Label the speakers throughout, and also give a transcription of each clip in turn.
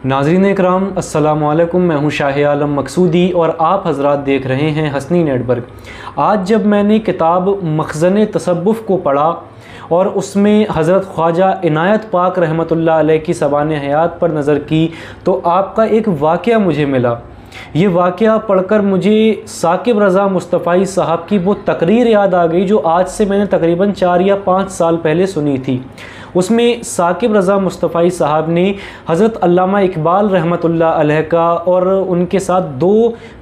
Speaker 1: नाज़रीन इकराम अस्सलामु अलैकुम, मैं हूँ शाह आलम मकसूदी और आप हज़रात देख रहे हैं हसनी नेटवर्क। आज जब मैंने किताब मखज़न तसव्वुफ़ को पढ़ा और उसमें हज़रत ख्वाजा इनायत पाक रहमतुल्लाह अलैह की ज़बान हयात पर नज़र की तो आपका एक वाक़या मुझे मिला। ये वाक़या पढ़कर मुझे साकिब रज़ा मुस्तफ़ाई साहब की वो तकरीर याद आ गई जो आज से मैंने तकरीबन 4 या 5 साल पहले सुनी थी। उसमें साकिब रज़ा मुस्तफ़ाई साहब ने हज़रत अल्लामा इकबाल रहमतुल्लाह अलैह का और उनके साथ 2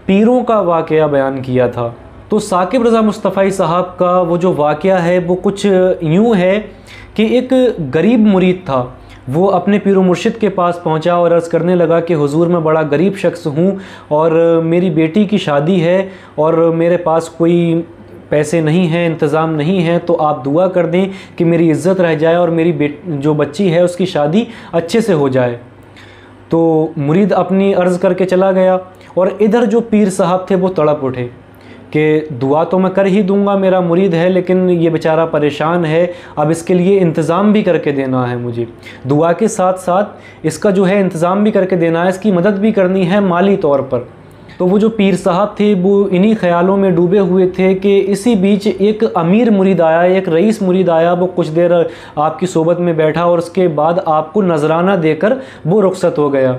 Speaker 1: पीरों का वाक़या बयान किया था। तो साकिब रज़ा मुस्तफ़ाई साहब का वो जो वाक़या है वो कुछ यूँ है कि एक गरीब मुरीद था, वो अपने पीर मुर्शिद के पास पहुंचा और अर्ज़ करने लगा कि हुजूर मैं बड़ा गरीब शख्स हूँ और मेरी बेटी की शादी है और मेरे पास कोई पैसे नहीं हैं, इंतज़ाम नहीं है, तो आप दुआ कर दें कि मेरी इज़्ज़त रह जाए और मेरी जो बच्ची है उसकी शादी अच्छे से हो जाए। तो मुरीद अपनी अर्ज़ करके चला गया और इधर जो पीर साहब थे वो तड़प उठे कि दुआ तो मैं कर ही दूंगा, मेरा मुरीद है, लेकिन ये बेचारा परेशान है, अब इसके लिए इंतज़ाम भी करके देना है, मुझे दुआ के साथ साथ इसका जो है इंतज़ाम भी करके देना है, इसकी मदद भी करनी है माली तौर पर। तो वो जो पीर साहब थे वो इन्हीं ख़यालों में डूबे हुए थे कि इसी बीच एक अमीर मुरीद आया, एक रईस मुरीद आया, वो कुछ देर आपकी सोबत में बैठा और उसके बाद आपको नजराना देकर वो रुखसत हो गया।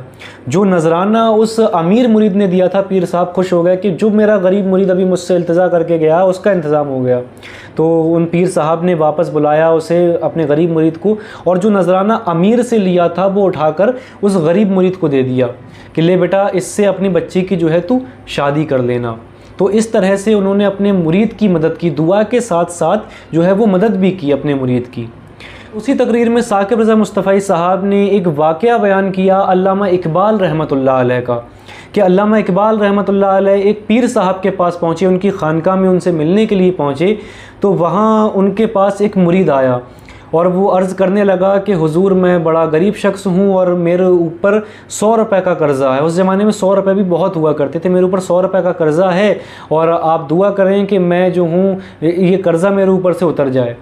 Speaker 1: जो नजराना उस अमीर मुरीद ने दिया था, पीर साहब खुश हो गए कि जो मेरा गरीब मुरीद अभी मुझसे इल्तिजा करके गया उसका इंतज़ाम हो गया। तो उन पीर साहब ने वापस बुलाया उसे, अपने गरीब मुरीद को, और जो नजराना अमीर से लिया था वो उठाकर उस गरीब मुरीद को दे दिया कि ले बेटा, इससे अपनी बच्ची की जो है तू शादी कर लेना। तो इस तरह से उन्होंने अपने मुरीद की मदद की, दुआ के साथ साथ जो है वो मदद भी की अपने मुरीद की। उसी तकरीर में साकिब रज़ा मुस्तफ़ाई साहब ने एक वाक़या बयान किया अल्लामा इकबाल रहमतुल्लाह अलैह का, कि अल्लामा इकबाल रहमतुल्लाह अलैह एक पीर साहब के पास पहुँचे, उनकी खानकाह में उनसे मिलने के लिए पहुँचे। तो वहाँ उनके पास एक मुरीद आया और वो अर्ज़ करने लगा कि हुजूर मैं बड़ा गरीब शख्स हूँ और मेरे ऊपर 100 रुपये का कर्ज़ा है। उस ज़माने में 100 रुपये भी बहुत हुआ करते थे। मेरे ऊपर 100 रुपये का कर्ज़ा है और आप दुआ करें कि मैं जो हूँ ये कर्ज़ा मेरे ऊपर से उतर जाए।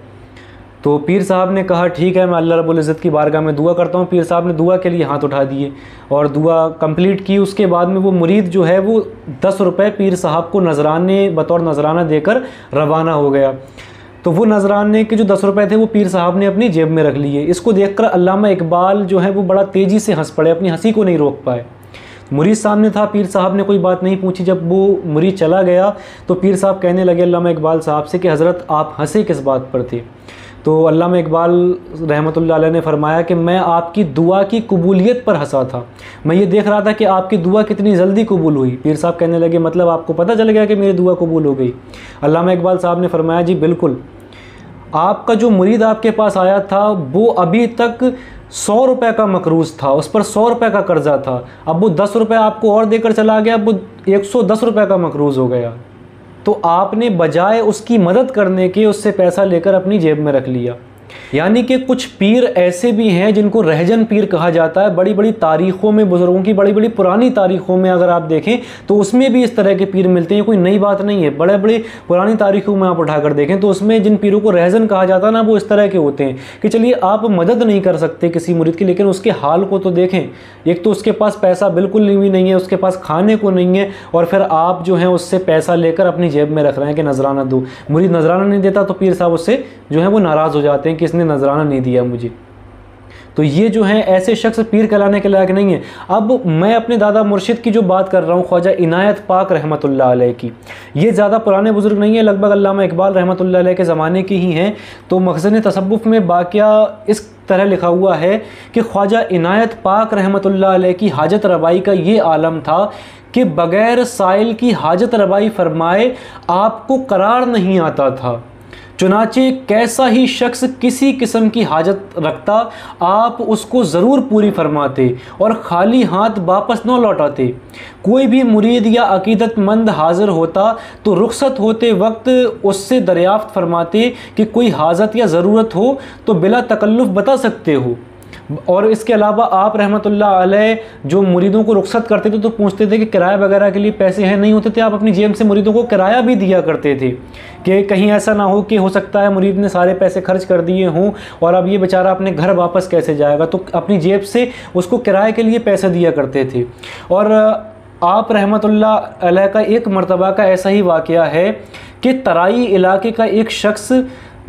Speaker 1: तो पीर साहब ने कहा ठीक है, मैं अल्लाह रब्बुल इज़्ज़त की बारगाह में दुआ करता हूँ। पीर साहब ने दुआ के लिए हाथ उठा दिए और दुआ कंप्लीट की। उसके बाद में वो मुरीद जो है वो 10 रुपये पीर साहब को नजराने बतौर नजराना देकर रवाना हो गया। तो वो नजराने के जो 10 रुपये थे वो पीर साहब ने अपनी जेब में रख लिए। इसको देखकर अल्लामा इकबाल जो है वो बड़ा तेज़ी से हंस पड़े, अपनी हंसी को नहीं रोक पाए। मुरीद सामने था, पीर साहब ने कोई बात नहीं पूछी। जब वो मुरीद चला गया तो पीर साहब कहने लगे अल्लामा इकबाल साहब से कि हज़रत आप हंसे किस बात पर थे? तो अल्लामा इकबाल रहमतुल्लाह अलैह ने फरमाया कि मैं आपकी दुआ की कबूलियत पर हंसा था, मैं ये देख रहा था कि आपकी दुआ कितनी जल्दी कबूल हुई। पीर साहब कहने लगे मतलब आपको पता चल गया कि मेरी दुआ कबूल हो गई? अल्लामा इकबाल साहब ने फरमाया जी बिल्कुल, आपका जो मुरीद आपके पास आया था वो अभी तक 100 रुपये का मकरूज़ था, उस पर 100 रुपये का कर्ज़ा था, अब वो 10 रुपये आपको और देकर चला गया, अब वो 110 रुपये का मकरूज़ हो गया। तो आपने बजाय उसकी मदद करने के उससे पैसा लेकर अपनी जेब में रख लिया। यानी कि कुछ पीर ऐसे भी हैं जिनको रहजन पीर कहा जाता है। बड़ी बड़ी तारीख़ों में, बुज़ुर्गों की बड़ी बड़ी पुरानी तारीख़ों में अगर आप देखें तो उसमें भी इस तरह के पीर मिलते हैं, कोई नई बात नहीं है। बड़े बड़े पुरानी तारीख़ों में आप उठाकर देखें तो उसमें जिन पीरों को रहजन कहा जाता है ना, वो इस तरह के होते हैं कि चलिए आप मदद नहीं कर सकते किसी मुरीद की, लेकिन उसके हाल को तो देखें। एक तो उसके पास पैसा बिल्कुल भी नहीं है, उसके पास खाने को नहीं है, और फिर आप जो है उससे पैसा लेकर अपनी जेब में रख रहे हैं कि नजराना दो। मुरीद नजराना नहीं देता तो पीर साहब उससे जो है वो नाराज़ हो जाते हैं कि इसने नजराना नहीं दिया मुझे। तो ये जो है ऐसे शख्स पीर कहलाने के लायक नहीं है। अब मैं अपने दादा मुर्शिद की जो बात कर रहा हूँ, ख्वाजा इनायत पाक रहमतुल्लाह अलैह की, ये ज़्यादा पुराने बुजुर्ग नहीं है, लगभग अल्लामा इकबाल रहमतुल्लाह अलैह के ज़माने के ही हैं। तो मखज़न तसव्वुफ़ में वाक़या इस तरह लिखा हुआ है कि ख्वाजा इनायत पाक रहमतुल्लाह अलैह की हाजत रवाई का ये आलम था कि बग़ैर साइल की हाजत रवाई फरमाए आपको करार नहीं आता था। चुनाचे कैसा ही शख्स किसी किस्म की हाजत रखता, आप उसको ज़रूर पूरी फरमाते और खाली हाथ वापस न लौटाते। कोई भी मुरीद या अकीदतमंद हाज़िर होता तो रुखसत होते वक्त उससे दरियाफ़्त फरमाते कि कोई हाजत या ज़रूरत हो तो बिला तकल्लुफ़ बता सकते हो। और इसके अलावा आप रहमतुल्लाह अलैह जो मुरीदों को रुखसत करते थे तो पूछते थे कि किराया वगैरह के लिए पैसे हैं, नहीं होते थे आप अपनी जेब से मुरीदों को किराया भी दिया करते थे कि कहीं ऐसा ना हो कि हो सकता है मुरीद ने सारे पैसे खर्च कर दिए हों और अब ये बेचारा अपने घर वापस कैसे जाएगा, तो अपनी जेब से उसको किराए के लिए पैसे दिया करते थे। और आप रहमतुल्लाह अलैह का एक मरतबा का ऐसा ही वाक़या है कि तराई इलाके का एक शख्स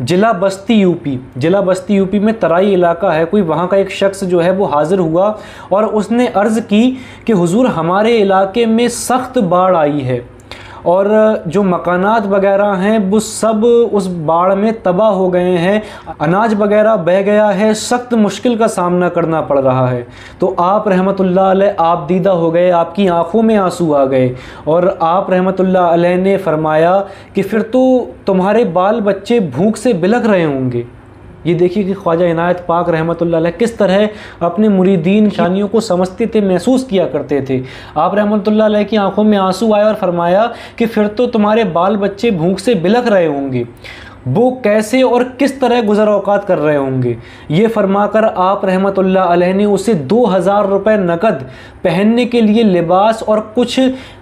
Speaker 1: जिला बस्ती यूपी में तराई इलाका है कोई, वहाँ का एक शख्स जो है वो हाज़िर हुआ और उसने अर्ज़ की कि हुजूर हमारे इलाके में सख्त बाढ़ आई है और जो मकानात वगैरह हैं वो सब उस बाढ़ में तबाह हो गए हैं, अनाज वगैरह बह गया है, सख्त मुश्किल का सामना करना पड़ रहा है। तो आप रहमतुल्लाह अलैह आप दीदा हो गए, आपकी आंखों में आंसू आ गए और आप रहमतुल्लाह अलैह ने फरमाया कि फिर तो तुम्हारे बाल बच्चे भूख से बिलख रहे होंगे। ये देखिए कि ख्वाजा इनायत पाक रहमतुल्लाह अलैह किस तरह अपने मुरीदीन शानियों को समझते थे, महसूस किया करते थे। आप रहमतुल्लाह अलैह की आंखों में आंसू आए और फरमाया कि फिर तो तुम्हारे बाल बच्चे भूख से बिलख रहे होंगे, वो कैसे और किस तरह गुज़र औक़ात कर रहे होंगे। ये फरमाकर आप रहमतुल्लाह अलैह ने उसे 2000 रुपये नकद, पहनने के लिए लिबास और कुछ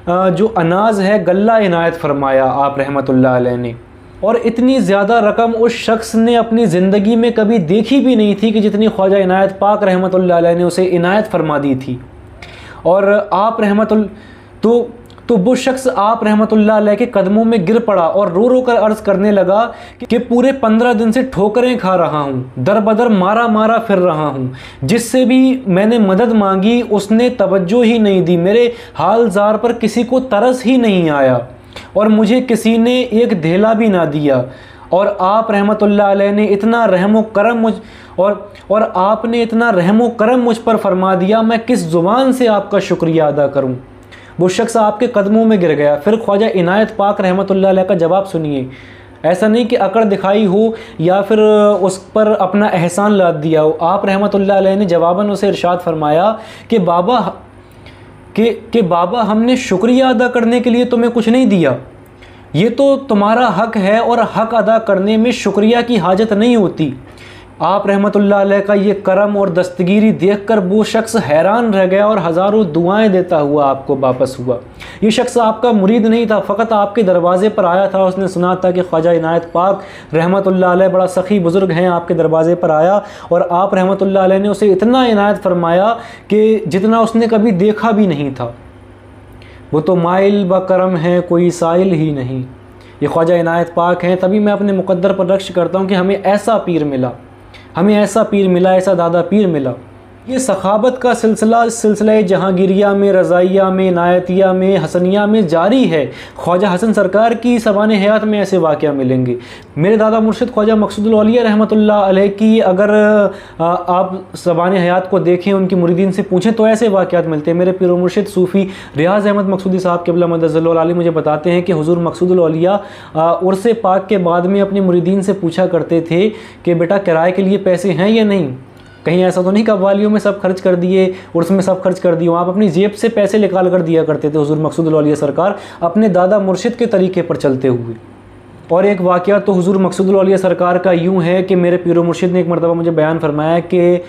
Speaker 1: जो अनाज है गल्ला इनायत फरमाया आप रहमतुल्लाह अलैह ने। और इतनी ज़्यादा रकम उस शख्स ने अपनी ज़िंदगी में कभी देखी भी नहीं थी कि जितनी ख्वाजा इनायत पाक रहमतुल्लाह अलैह ने उसे इनायत फरमा दी थी। और आप तो वो शख्स आप रहमतुल्लाह अलैह के कदमों में गिर पड़ा और रो रो कर अर्ज़ करने लगा कि पूरे 15 दिन से ठोकरें खा रहा हूँ, दर बदर मारा फिर रहा हूँ, जिससे भी मैंने मदद मांगी उसने तवज्जो ही नहीं दी, मेरे हाल जार पर किसी को तरस ही नहीं आया और मुझे किसी ने एक धेला भी ना दिया। और आप रहमतुल्लाह अलैह ने इतना रहमो करम और आपने इतना रहमो करम मुझ पर फरमा दिया, मैं किस ज़ुबान से आपका शुक्रिया अदा करूं। वो शख्स आपके कदमों में गिर गया। फिर ख्वाजा इनायत पाक रहमतुल्लाह अलैह का जवाब सुनिए। ऐसा नहीं कि अकड़ दिखाई हो या फिर उस पर अपना एहसान लाद दिया हो। आप रहमतुल्लाह अलैह ने जवाबन उसे इरशाद फरमाया कि बाबा हमने शुक्रिया अदा करने के लिए तुम्हें कुछ नहीं दिया, ये तो तुम्हारा हक है और हक अदा करने में शुक्रिया की हाजत नहीं होती। आप रहमतुल्लाह अलैह का ये करम और दस्तगीरी देखकर वो शख्स हैरान रह गया और हज़ारों दुआएं देता हुआ आपको वापस हुआ। ये शख्स आपका मुरीद नहीं था, फ़कत आपके दरवाज़े पर आया था। उसने सुना था कि ख्वाजा इनायत पाक रहमतुल्लाह अलैह बड़ा सखी बुज़ुर्ग हैं, आपके दरवाज़े पर आया और आप रहमतुल्लाह अलैह ने उसे इतना इनायत फरमाया कि जितना उसने कभी देखा भी नहीं था। वो तो माइल ब करम है, कोई साइल ही नहीं। ये ख्वाजा इनायत पाक हैं। तभी मैं अपने मुक़द्दर पर रक्श करता हूँ कि हमें ऐसा पीर मिला, ऐसा दादा पीर मिला। ये सखाबत का सिलसिला जहांगीरिया में, रज़ाइया में, इनायतिया में, हसनिया में जारी है। ख्वाजा हसन सरकार की सबान हयात में ऐसे वाक़या मिलेंगे। मेरे दादा मुर्शिद ख्वाजा मकसूदुल औलिया रहमतुल्लाह अलैह की अगर आप सबान हयात को देखें, उनकी मुरीदीन से पूछें तो ऐसे वाक़यात मिलते हैं। मेरे पीर मुर्शिद सूफ़ी रियाज़ अहमद मकसूदी साहब क़िबला मदज़्ज़लहुल आली मुझे बताते हैं कि हुज़ूर मकसूदुल औलिया उर्स पाक के बाद में अपनी मुरीदीन से पूछा करते थे कि बेटा किराए के लिए पैसे हैं या नहीं, कहीं ऐसा तो नहीं कव्वालियों में सब खर्च कर दिए, उर्स में सब खर्च कर दिए। आप अपनी जेब से पैसे निकाल कर दिया करते थे हुज़ूर मकसूदुल औलिया सरकार, अपने दादा मुर्शिद के तरीके पर चलते हुए। और एक वाक़या तो हुज़ूर मकसूदुल औलिया सरकार का यूँ है कि मेरे पीर मुर्शिद ने एक मरतबा मुझे बयान फरमाया कि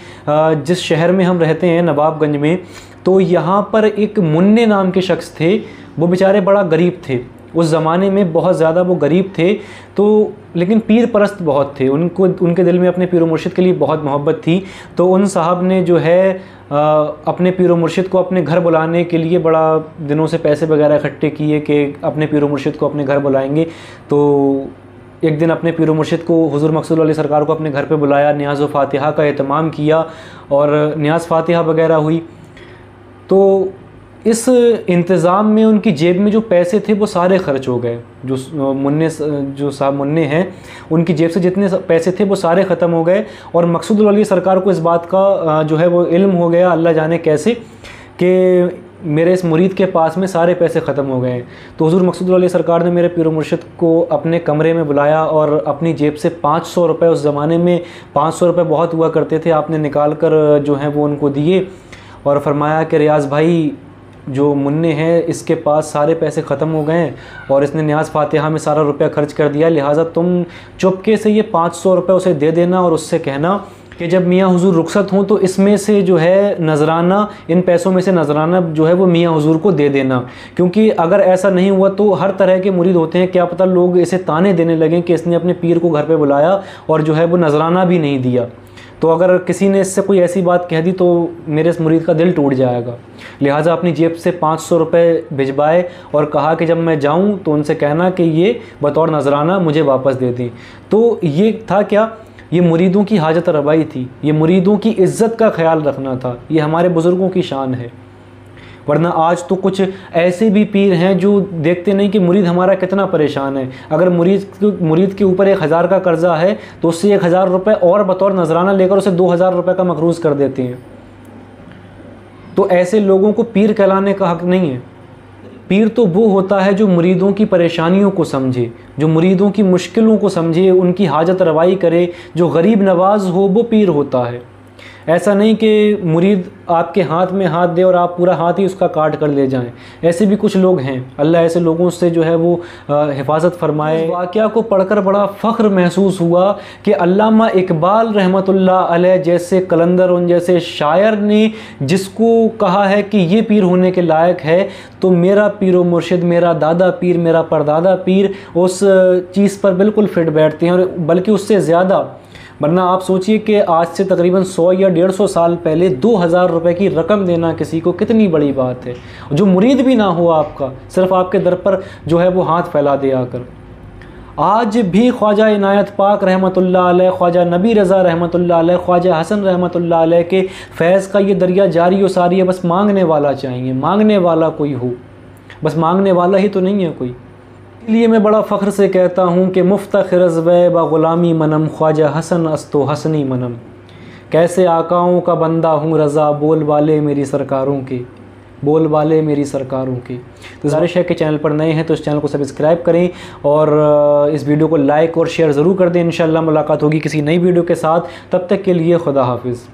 Speaker 1: जिस शहर में हम रहते हैं नवाबगंज में, तो यहाँ पर एक मुन्ने नाम के शख्स थे। वो बेचारे बड़ा गरीब थे, उस ज़माने में बहुत ज़्यादा वो गरीब थे, तो लेकिन पीर परस्त बहुत थे। उनके दिल में अपने पीर मुर्शिद के लिए बहुत मोहब्बत थी। तो उन साहब ने जो है अपने पीर मुर्शिद को अपने घर बुलाने के लिए बड़ा दिनों से पैसे वगैरह इकट्ठे किए कि अपने पीर मुर्शिद को अपने घर बुलाएंगे। तो एक दिन अपने पीर मुर्शिद को हुज़ूर मकसूदुल औलिया सरकार को अपने घर पे बुलाया, न्याज़ व फ़ातिहा का एहतमाम किया और न्याज़ फ़ातिहा वगैरह हुई। तो इस इंतज़ाम में उनकी जेब में जो पैसे थे वो सारे ख़र्च हो गए। जो साहब मुन्ने हैं, उनकी जेब से जितने पैसे थे वो सारे ख़त्म हो गए। और मकसूदुल औलिया सरकार को इस बात का जो है वो इल्म हो गया, अल्लाह जाने कैसे, कि मेरे इस मुरीद के पास में सारे पैसे ख़त्म हो गए हैं। तो हुज़ूर मकसूदुल औलिया सरकार ने मेरे पीर मुर्शिद को अपने कमरे में बुलाया और अपनी जेब से 500 रुपये, उस ज़माने में 500 रुपये बहुत हुआ करते थे, आपने निकाल कर जो है वो उनको दिए और फरमाया कि रियाज़ भाई जो मुन्ने हैं इसके पास सारे पैसे ख़त्म हो गए हैं और इसने न्याज़ फ़ातिहा में सारा रुपया खर्च कर दिया, लिहाजा तुम चुपके से ये 500 रुपये उसे दे देना और उससे कहना कि जब मियाँ हुजूर रुखसत हों तो इसमें से जो है नजराना, इन पैसों में से नजराना जो है वो मियाँ हुजूर को दे देना, क्योंकि अगर ऐसा नहीं हुआ तो हर तरह के मुरीद होते हैं, क्या पता लोग इसे ताने देने लगें कि इसने अपने पीर को घर पे बुलाया और जो है वो नजराना भी नहीं दिया। तो अगर किसी ने इससे कोई ऐसी बात कह दी तो मेरे इस मुरीद का दिल टूट जाएगा। लिहाजा अपनी जेब से 500 रुपये भिजवाए और कहा कि जब मैं जाऊं तो उनसे कहना कि ये बतौर नजराना मुझे वापस दे दें। तो ये था क्या, ये मुरीदों की हाजत रवाई थी, ये मुरीदों की इज़्ज़त का ख्याल रखना था, ये हमारे बुज़ुर्गों की शान है। वरना आज तो कुछ ऐसे भी पीर हैं जो देखते नहीं कि मुरीद हमारा कितना परेशान है। अगर मुरीद के ऊपर 1000 का कर्ज़ा है तो उससे 1000 रुपये और बतौर नजराना लेकर उसे 2000 रुपये का मकरूज़ कर देते हैं। तो ऐसे लोगों को पीर कहलाने का हक़ नहीं है। पीर तो वो होता है जो मुरीदों की परेशानियों को समझे, जो मुरीदों की मुश्किलों को समझे, उनकी हाजत रवाई करे, जो गरीब नवाज हो, वो पीर होता है। ऐसा नहीं कि मुरीद आपके हाथ में हाथ दे और आप पूरा हाथ ही उसका काट कर ले जाएं। ऐसे भी कुछ लोग हैं, अल्लाह ऐसे लोगों से जो है वो हिफाजत फरमाए। वाक़या को पढ़कर बड़ा फ़ख्र महसूस हुआ कि अल्लामा इकबाल रहमतुल्लाह अलैह जैसे कलंदर, उन जैसे शायर ने जिसको कहा है कि ये पीर होने के लायक है, तो मेरा पीर व मुर्शिद, मेरा दादा पीर, मेरा परदादा पीर उस चीज़ पर बिल्कुल फिट बैठते हैं, और बल्कि उससे ज़्यादा। वरना आप सोचिए कि आज से तकरीबन 100 या 150 साल पहले 2000 रुपये की रकम देना किसी को कितनी बड़ी बात है, जो मुरीद भी ना हो आपका, सिर्फ आपके दर पर जो है वो हाथ फैला दे आकर। आज भी ख्वाजा इनायत पाक रहमतुल्लाह अलैह, ख्वाजा नबी रज़ा रहमतुल्लाह अलैह, ख्वाजा हसन रहमतुल्लाह अलैह के फैज़ का ये दरिया जारी व सारी है। बस मांगने वाला चाहिए, मांगने वाला कोई हो, बस मांगने वाला ही तो नहीं है कोई। इसलिए मैं बड़ा फ़ख्र से कहता हूँ कि मुफ्तखिरज़ व ग़ुलामी मनम, ख्वाजा हसन अस्तो हसनी मनम। कैसे आकाओं का बंदा हूँ रज़ा, बोल वाले मेरी सरकारों के, बोल वाले मेरी सरकारों के। तो गुज़ारिश है कि चैनल पर नए हैं तो इस चैनल को सब्सक्राइब करें और इस वीडियो को लाइक और शेयर ज़रूर कर दें। इंशाअल्लाह मुलाकात होगी किसी नई वीडियो के साथ, तब तक के लिए खुदा हाफिज़।